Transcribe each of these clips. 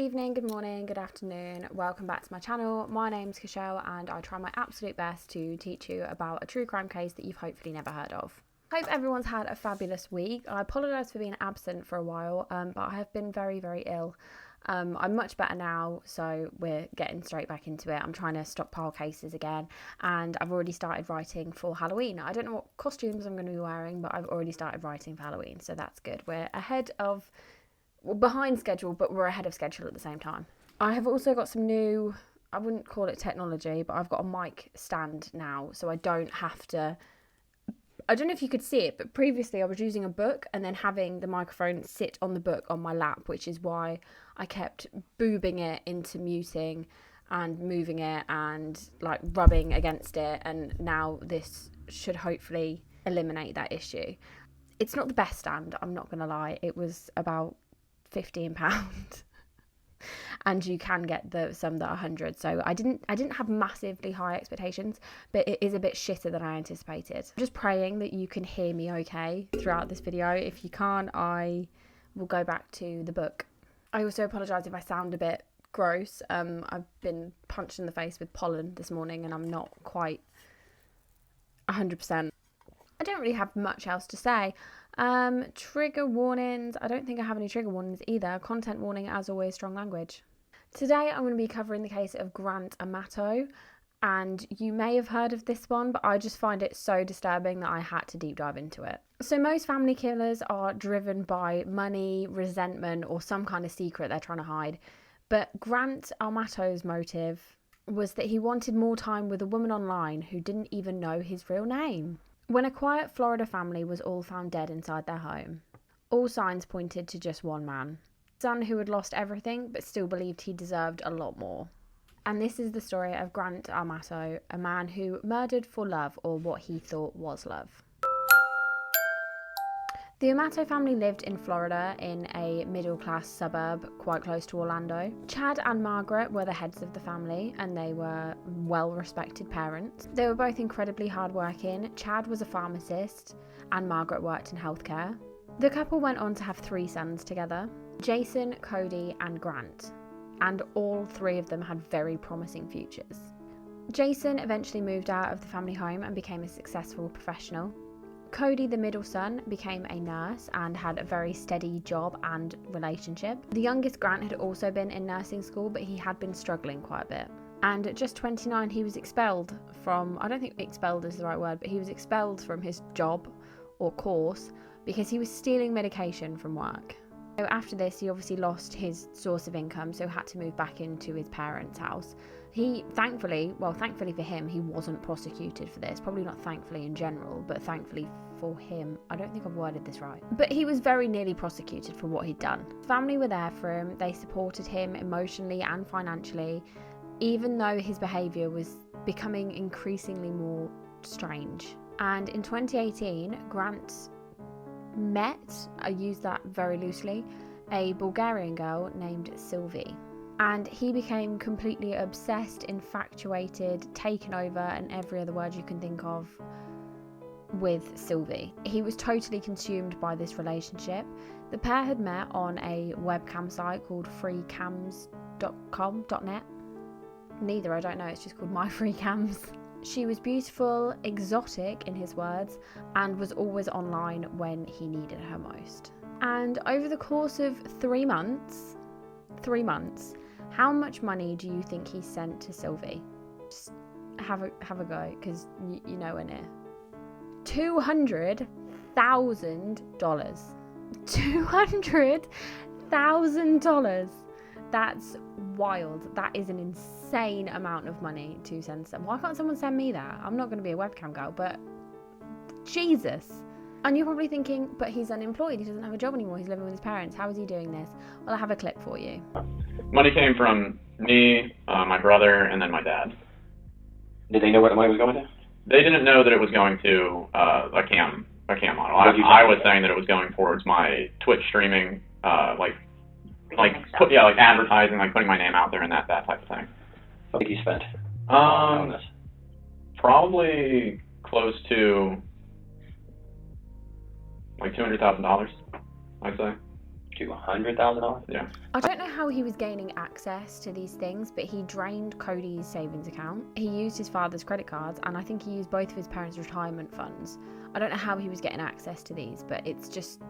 evening, good morning, good afternoon. Welcome back to my channel. My name's Cashel and I try my absolute best to teach you about a true crime case that you've hopefully never heard of. Hope everyone's had a fabulous week. I apologise for being absent for a while, but I have been very, very ill. I'm much better now, so we're getting straight back into it. I'm trying to stockpile cases again, and I've already started writing for Halloween. I don't know what costumes I'm going to be wearing, but I've already started writing for Halloween, so that's good. We're behind schedule, but we're ahead of schedule at the same time. I have also got some new, I wouldn't call it technology, but I've got a mic stand now, so I don't have to, I don't know if you could see it, but previously I was using a book and then having the microphone sit on the book on my lap, which is why I kept boobing it into muting and moving it and like rubbing against it, and now this should hopefully eliminate that issue. It's not the best stand, I'm not gonna lie. It was about £15 and you can get some that are 100, so I didn't have massively high expectations, but it is a bit shitter than I anticipated. I'm just praying that you can hear me okay throughout this video. If you can't, I will go back to the book. I also apologise if I sound a bit gross. I've been punched in the face with pollen this morning and I'm not quite 100%. I don't really have much else to say. Trigger warnings. I don't think I have any trigger warnings either. Content warning, as always, strong language. Today I'm going to be covering the case of Grant Amato, and you may have heard of this one, but I just find it so disturbing that I had to deep dive into it. So most family killers are driven by money, resentment, or some kind of secret they're trying to hide. But Grant Amato's motive was that he wanted more time with a woman online who didn't even know his real name. When a quiet Florida family was all found dead inside their home, all signs pointed to just one man. A son who had lost everything but still believed he deserved a lot more. And this is the story of Grant Amato, a man who murdered for love, or what he thought was love. The Amato family lived in Florida in a middle-class suburb quite close to Orlando. Chad and Margaret were the heads of the family, and they were well-respected parents. They were both incredibly hardworking. Chad was a pharmacist and Margaret worked in healthcare. The couple went on to have 3 sons together, Jason, Cody and Grant, and all 3 of them had very promising futures. Jason eventually moved out of the family home and became a successful professional. Cody, the middle son, became a nurse and had a very steady job and relationship. The youngest, Grant, had also been in nursing school, but he had been struggling quite a bit. And at just 29, he was expelled from, I don't think expelled is the right word, but he was expelled from his job or course because he was stealing medication from work. So after this, he obviously lost his source of income, so had to move back into his parents' house. He thankfully for him, he wasn't prosecuted for this. Probably not thankfully in general, but thankfully for him. I don't think I've worded this right. But he was very nearly prosecuted for what he'd done. Family were there for him. They supported him emotionally and financially, even though his behaviour was becoming increasingly more strange. And in 2018, Grant met, I use that very loosely, a Bulgarian girl named Sylvie. And he became completely obsessed, infatuated, taken over, and every other word you can think of with Sylvie. He was totally consumed by this relationship. The pair had met on a webcam site called freecams.com.net. Neither, I don't know, it's just called My Free Cams. She was beautiful, exotic in his words, and was always online when he needed her most. And over the course of 3 months, how much money do you think he sent to Sylvie? Just have a go, because you know we're near. $200,000. $200,000. That's wild. That is an insane amount of money to send them. Why can't someone send me that? I'm not going to be a webcam girl, but Jesus. And you're probably thinking, but he's unemployed. He doesn't have a job anymore. He's living with his parents. How is he doing this? Well, I have a clip for you. Money came from me, my brother, and then my dad. Did they know where the money was going to? They didn't know that it was going to a cam model. I was saying that it was going towards my Twitch streaming, like advertising, like putting my name out there and that type of thing. What did you spend on this? Probably close to like $200,000, I'd say. $200,000? Yeah. I don't know how he was gaining access to these things, but he drained Cody's savings account. He used his father's credit cards, and I think he used both of his parents' retirement funds. I don't know how he was getting access to these, but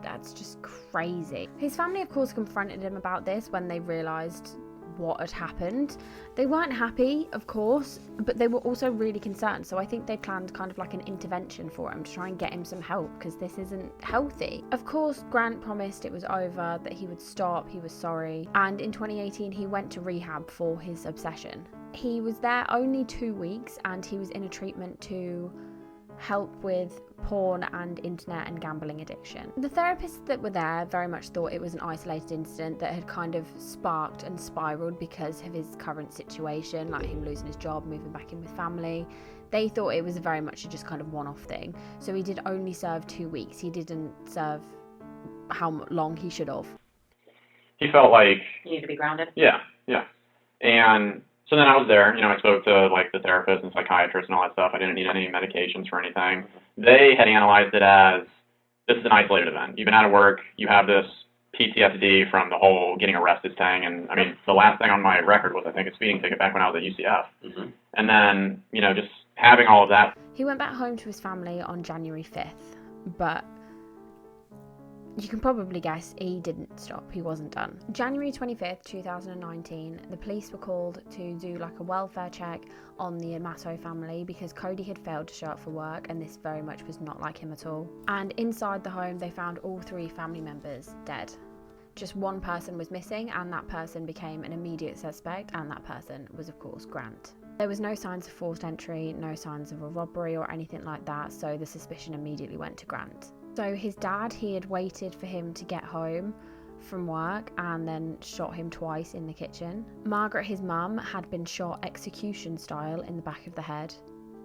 that's just crazy. His family, of course, confronted him about this when they realised what had happened. They weren't happy, of course, but they were also really concerned. So I think they planned kind of like an intervention for him to try and get him some help, because this isn't healthy. Of course, Grant promised it was over, that he would stop, he was sorry. And in 2018, he went to rehab for his obsession. He was there only 2 weeks, and he was in a treatment to help with porn and internet and gambling addiction. The therapists that were there very much thought it was an isolated incident that had kind of sparked and spiraled because of his current situation, like him losing his job, moving back in with family. They thought it was very much a just kind of one-off thing. So he did only serve 2 weeks. He didn't serve how long he should have. He felt like You need to be grounded. Yeah. And so then I was there, I spoke to like the therapist and psychiatrist and all that stuff. I didn't need any medications for anything. They had analyzed it as, this is an isolated event. You've been out of work, you have this PTSD from the whole getting arrested thing, and I mean, the last thing on my record was, I think, a speeding ticket back when I was at UCF. Mm-hmm. And then, just having all of that. He went back home to his family on January 5th, but you can probably guess he didn't stop. He wasn't done. January 25th, 2019, the police were called to do like a welfare check on the Amato family because Cody had failed to show up for work, and this very much was not like him at all. And inside the home, they found all 3 family members dead. Just one person was missing, and that person became an immediate suspect, and that person was, of course, Grant. There was no signs of forced entry, no signs of a robbery or anything like that, so the suspicion immediately went to Grant. So his dad, he had waited for him to get home from work and then shot him twice in the kitchen. Margaret, his mum, had been shot execution style in the back of the head,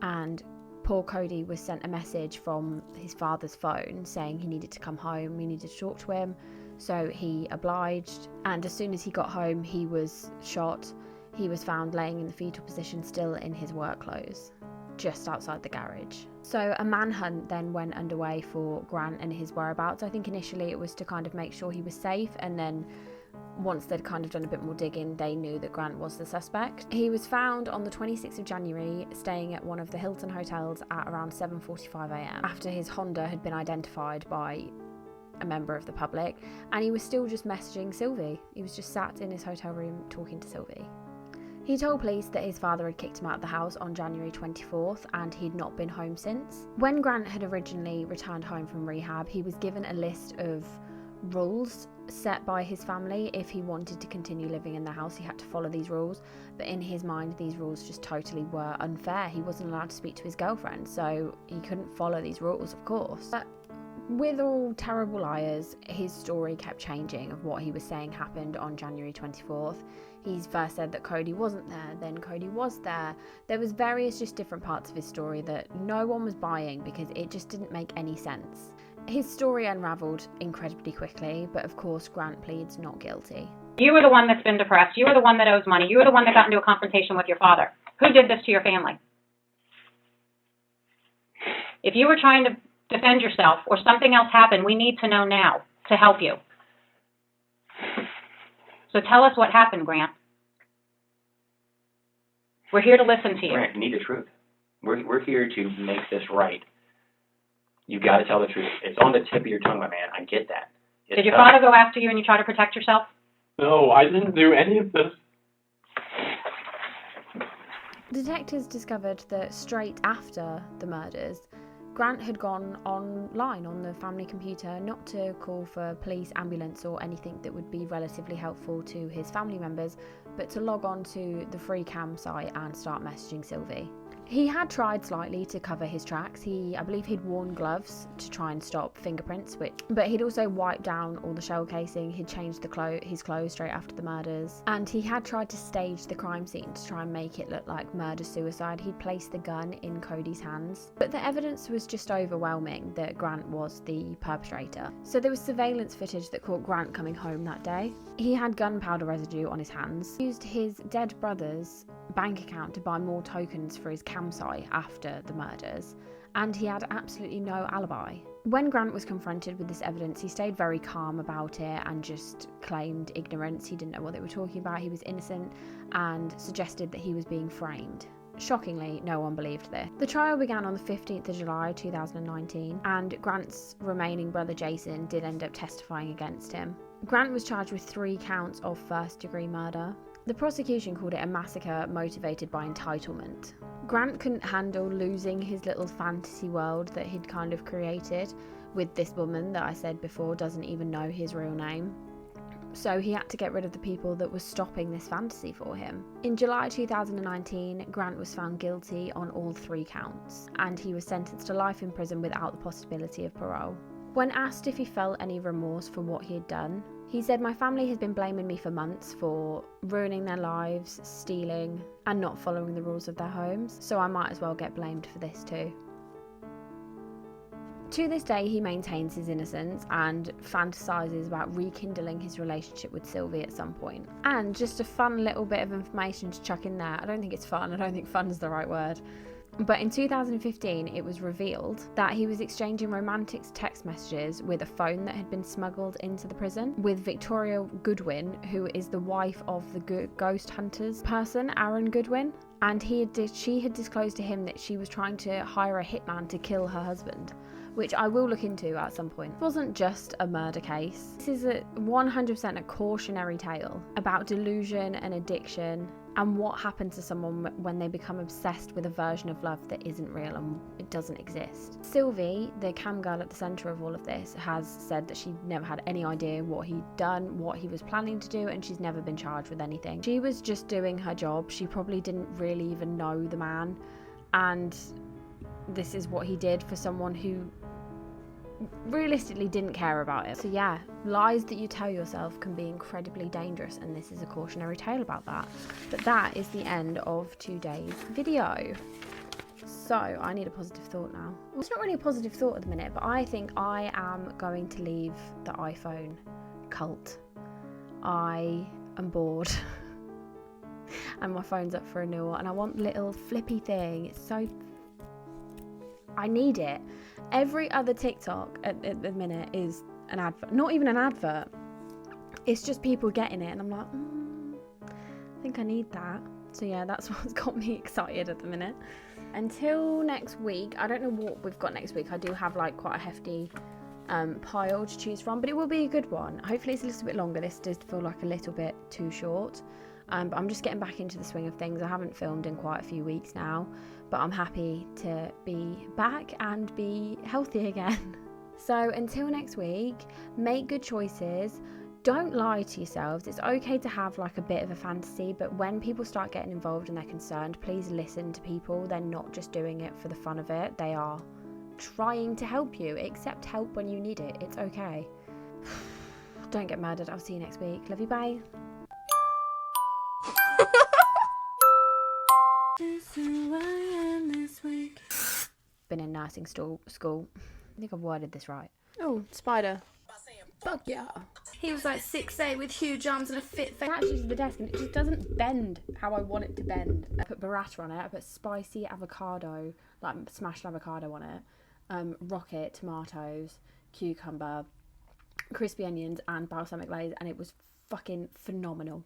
and poor Cody was sent a message from his father's phone saying he needed to come home, he needed to talk to him, so he obliged, and as soon as he got home he was shot. He was found laying in the fetal position still in his work clothes, just outside the garage. So a manhunt then went underway for Grant and his whereabouts. I think initially it was to kind of make sure he was safe, and then once they'd kind of done a bit more digging, they knew that Grant was the suspect. He was found on the 26th of January staying at one of the Hilton hotels at around 7:45 a.m. after his Honda had been identified by a member of the public, and he was still just messaging Sylvie. He was just sat in his hotel room talking to Sylvie. He told police that his father had kicked him out of the house on January 24th and he'd not been home since. When Grant had originally returned home from rehab, he was given a list of rules set by his family. If he wanted to continue living in the house, he had to follow these rules, but in his mind these rules just totally were unfair. He wasn't allowed to speak to his girlfriend, so he couldn't follow these rules, of course. But with all terrible liars, his story kept changing of what he was saying happened on January 24th. He first said that Cody wasn't there, then Cody was there. There was various just different parts of his story that no one was buying because it just didn't make any sense. His story unravelled incredibly quickly, but of course Grant pleads not guilty. You were the one that's been depressed. You were the one that owes money. You were the one that got into a confrontation with your father. Who did this to your family? If you were trying to defend yourself or something else happened, we need to know now to help you. So tell us what happened, Grant. We're here to listen to you. Grant, you need the truth. We're here to make this right. You got to tell the truth. It's on the tip of your tongue, my man. I get that. Did your father go after you and you try to protect yourself? No, I didn't do any of this. Detectives discovered that straight after the murders, Grant had gone online on the family computer, not to call for police, ambulance or anything that would be relatively helpful to his family members, but to log on to the free cam site and start messaging Sylvie. He had tried slightly to cover his tracks. I believe he'd worn gloves to try and stop fingerprints, but he'd also wiped down all the shell casing. He'd changed his clothes straight after the murders, and he had tried to stage the crime scene to try and make it look like murder-suicide. He'd placed the gun in Cody's hands, but the evidence was just overwhelming that Grant was the perpetrator. So there was surveillance footage that caught Grant coming home that day. He had gunpowder residue on his hands. He used his dead brother's bank account to buy more tokens for his campsite after the murders, and he had absolutely no alibi. When Grant was confronted with this evidence, he stayed very calm about it and just claimed ignorance. He didn't know what they were talking about. He was innocent and suggested that he was being framed. Shockingly, no one believed this. The trial began on the 15th of July 2019, and Grant's remaining brother Jason did end up testifying against him. Grant was charged with 3 counts of first-degree murder. The prosecution called it a massacre motivated by entitlement. Grant couldn't handle losing his little fantasy world that he'd kind of created with this woman that I said before doesn't even know his real name. So he had to get rid of the people that were stopping this fantasy for him. In July 2019, Grant was found guilty on all 3 counts, and he was sentenced to life in prison without the possibility of parole. When asked if he felt any remorse for what he had done, he said, "My family has been blaming me for months for ruining their lives, stealing, and not following the rules of their homes, so I might as well get blamed for this too." To this day, he maintains his innocence and fantasises about rekindling his relationship with Sylvie at some point. And just a fun little bit of information to chuck in there. I don't think it's fun. I don't think fun is the right word. But in 2015, it was revealed that he was exchanging romantic text messages with a phone that had been smuggled into the prison with Victoria Goodwin, who is the wife of the ghost hunters person, Aaron Goodwin. And she had disclosed to him that she was trying to hire a hitman to kill her husband, which I will look into at some point. It wasn't just a murder case. This is 100% a cautionary tale about delusion and addiction and what happens to someone when they become obsessed with a version of love that isn't real and it doesn't exist. Sylvie, the cam girl at the centre of all of this, has said that she never had any idea what he'd done, what he was planning to do, and she's never been charged with anything. She was just doing her job. She probably didn't really even know the man, and this is what he did for someone who realistically didn't care about it. So yeah, lies that you tell yourself can be incredibly dangerous, and this is a cautionary tale about that. But that is the end of today's video. So I need a positive thought now. Well, it's not really a positive thought at the minute, but I think I am going to leave the iPhone cult. I am bored and my phone's up for renewal and I want little flippy thing. It's so, I need it. Every other TikTok at the minute is an advert. Not even an advert. It's just people getting it. And I'm like, I think I need that. So yeah, that's what's got me excited at the minute. Until next week, I don't know what we've got next week. I do have like quite a hefty pile to choose from. But it will be a good one. Hopefully it's a little bit longer. This does feel like a little bit too short. But I'm just getting back into the swing of things. I haven't filmed in quite a few weeks now, but I'm happy to be back and be healthy again. So until next week, make good choices. Don't lie to yourselves. It's okay to have like a bit of a fantasy, but when people start getting involved and they're concerned, please listen to people. They're not just doing it for the fun of it. They are trying to help you. Accept help when you need it. It's okay. Don't get murdered. I'll see you next week. Love you. Bye. This is who I am this week. Been in nursing school. I think I've worded this right. Oh, spider. Fuck yeah. He was like 6'8" with huge arms and a fit face. Actually, to the desk and it just doesn't bend how I want it to bend. I put burrata on it. I put spicy avocado, like smashed avocado on it. Rocket, tomatoes, cucumber, crispy onions, and balsamic glaze, and it was fucking phenomenal.